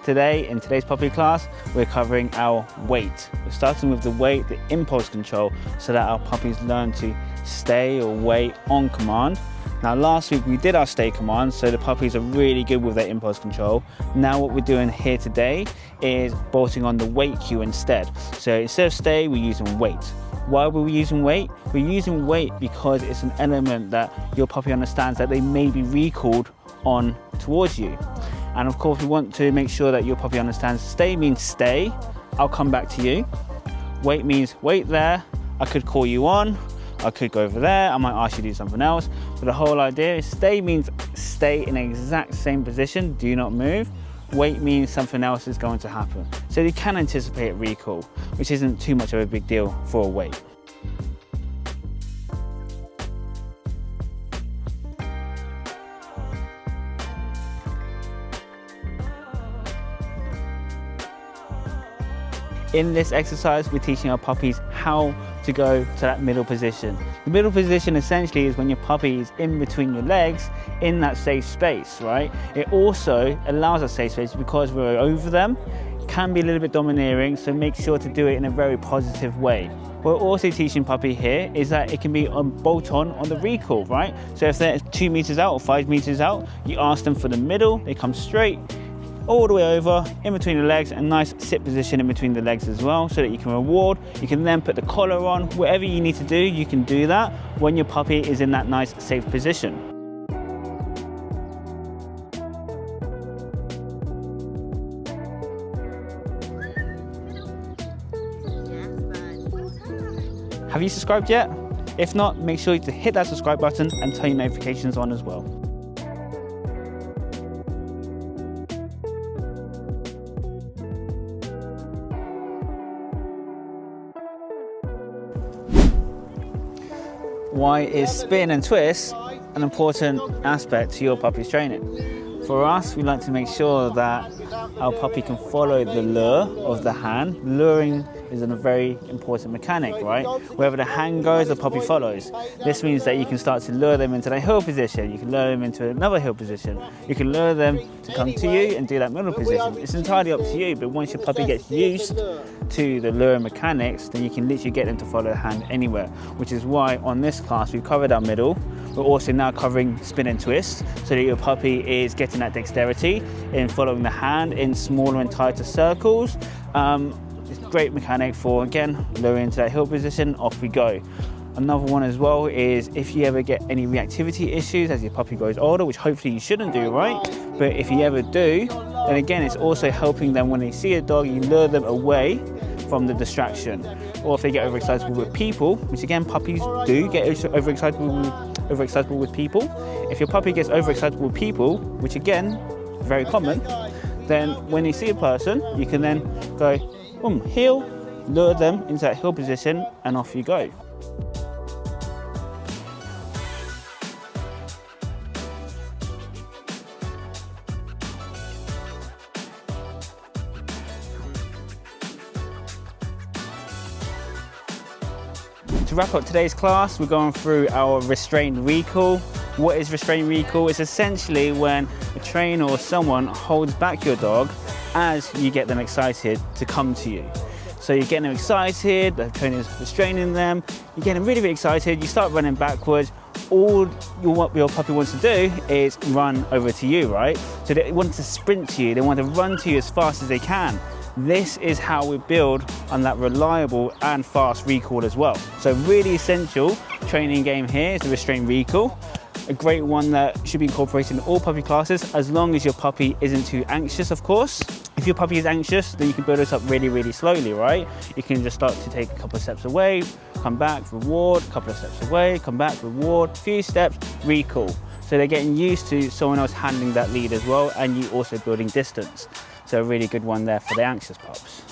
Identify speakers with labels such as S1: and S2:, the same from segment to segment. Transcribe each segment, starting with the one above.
S1: Today, in today's puppy class, we're covering our wait. We're starting with the wait, the impulse control, so that our puppies learn to stay or wait on command. Now last week we did our stay command, so the puppies are really good with their impulse control. Now what we're doing here today is bolting on the wait cue instead. So instead of stay, we're using wait. Why were we using wait? We're using wait because it's an element that your puppy understands that they may be recalled on towards you. And of course we want to make sure that your puppy understands stay means stay, I'll come back to you. Wait means wait there, I could call you on, I could go over there, I might ask you to do something else. But the whole idea is stay means stay in the exact same position, do not move. Wait means something else is going to happen. So you can anticipate recall, which isn't too much of a big deal for a wait. In this exercise, we're teaching our puppies how to go to that middle position. The middle position essentially is when your puppy is in between your legs in that safe space, right? It also allows us safe space because we're over them, can be a little bit domineering, so make sure to do it in a very positive way. What we're also teaching puppy here is that it can be on bolt on the recall, right? So if they're 2 meters out or 5 meters out, you ask them for the middle, they come straight, all the way over, in between the legs, a nice sit position in between the legs as well, so that you can reward. You can then put the collar on. Whatever you need to do, you can do that when your puppy is in that nice safe position. Have you subscribed yet? If not, make sure to hit that subscribe button and turn your notifications on as well. Why is spin and twist an important aspect to your puppy's training? For us, we like to make sure that our puppy can follow the lure of the hand. Luring is a very important mechanic, right? Wherever the hand goes, the puppy follows. This means that you can start to lure them into that heel position. You can lure them into another heel position. You can lure them to come to you and do that middle position. It's entirely up to you, but once your puppy gets used to the lure mechanics, then you can literally get them to follow the hand anywhere, which is why on this class we've covered our middle. We're also now covering spin and twist, so that your puppy is getting that dexterity in following the hand in smaller and tighter circles. It's a great mechanic for, again, luring into that heel position, off we go. Another one as well is if you ever get any reactivity issues as your puppy grows older, which hopefully you shouldn't do, right? But if you ever do, then again, it's also helping them when they see a dog, you lure them away from the distraction. Or if they get overexcitable with people, which again, puppies do get overexcitable with people. If your puppy gets overexcitable with people, which again, very common, then when you see a person, you can then go, boom, heel, lure them into that heel position, and off you go. To wrap up today's class, we're going through our restraint recall. What is restraint recall? It's essentially when a trainer or someone holds back your dog as you get them excited to come to you. So you're getting them excited, the trainer's restraining them, you're getting really, really excited, you start running backwards. All your puppy wants to do is run over to you, right? So they want to sprint to you, they want to run to you as fast as they can. This is how we build on that reliable and fast recall as well. So really essential training game here is the restraint recall. A great one that should be incorporated in all puppy classes, as long as your puppy isn't too anxious, of course. If your puppy is anxious, then you can build this up really, really slowly, right? You can just start to take a couple of steps away, come back, reward, a couple of steps away, come back, reward, few steps, recall. So they're getting used to someone else handling that lead as well, and you also building distance. So a really good one there for the anxious pups.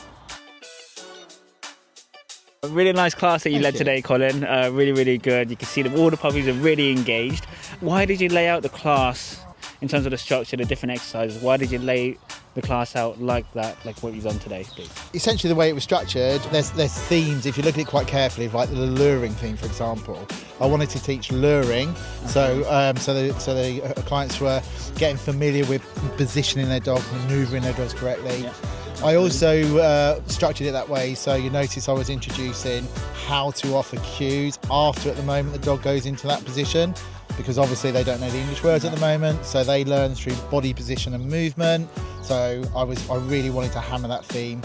S1: A really nice class that you led today, Colin. Really, really good. You can see that all the puppies are really engaged. Why did you lay out the class in terms of the structure, the different exercises, why did you lay the class out like that, like what you've done today, please?
S2: Essentially, the way it was structured, there's themes. If you look at it quite carefully, like the luring theme, for example, I wanted to teach luring, so the clients were getting familiar with positioning their dog, manoeuvring their dogs correctly.
S1: Yeah.
S2: I also structured it that way, so you notice I was introducing how to offer cues after, at the moment, the dog goes into that position, because obviously they don't know the English words at the moment, so they learn through body position and movement. So I really wanted to hammer that theme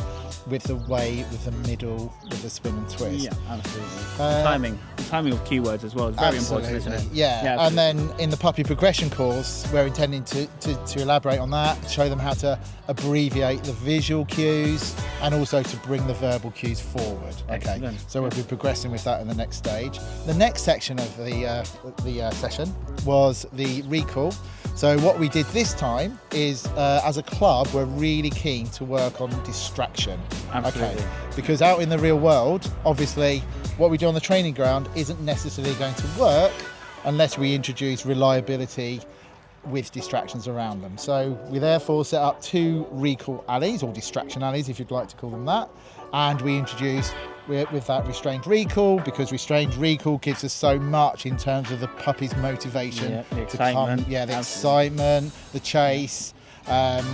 S2: with the weight, with the middle, with the spin and twist.
S1: Yeah, absolutely. Timing of keywords as well is very important, isn't it?
S2: Yeah, and then in the puppy progression course, we're intending to elaborate on that, show them how to abbreviate the visual cues and also to bring the verbal cues forward. Okay, so we'll be progressing with that in the next stage. The next section of the session was the recall. So what we did this time is, as a club, we're really keen to work on distraction.
S1: Absolutely.
S2: Okay, because out in the real world, obviously, what we do on the training ground isn't necessarily going to work unless we introduce reliability with distractions around them. So we therefore set up 2 recall alleys, or distraction alleys if you'd like to call them that, and we introduce with that restrained recall, because restrained recall gives us so much in terms of the puppy's motivation,
S1: the excitement,
S2: the excitement, the chase, and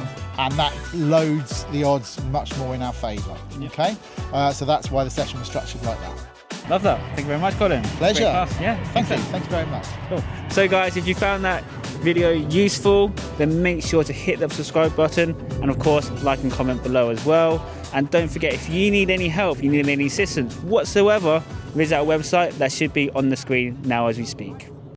S2: that loads the odds much more in our favour. Okay, so that's why the session was structured like that.
S1: Love that. Thank you very much, Colin.
S2: Pleasure.
S1: Yeah,
S2: thank you very much.
S1: Cool. So guys, if you found that video useful, then make sure to hit the subscribe button, and of course like and comment below as well. And don't forget, if you need any help, you need any assistance whatsoever, visit our website that should be on the screen now as we speak.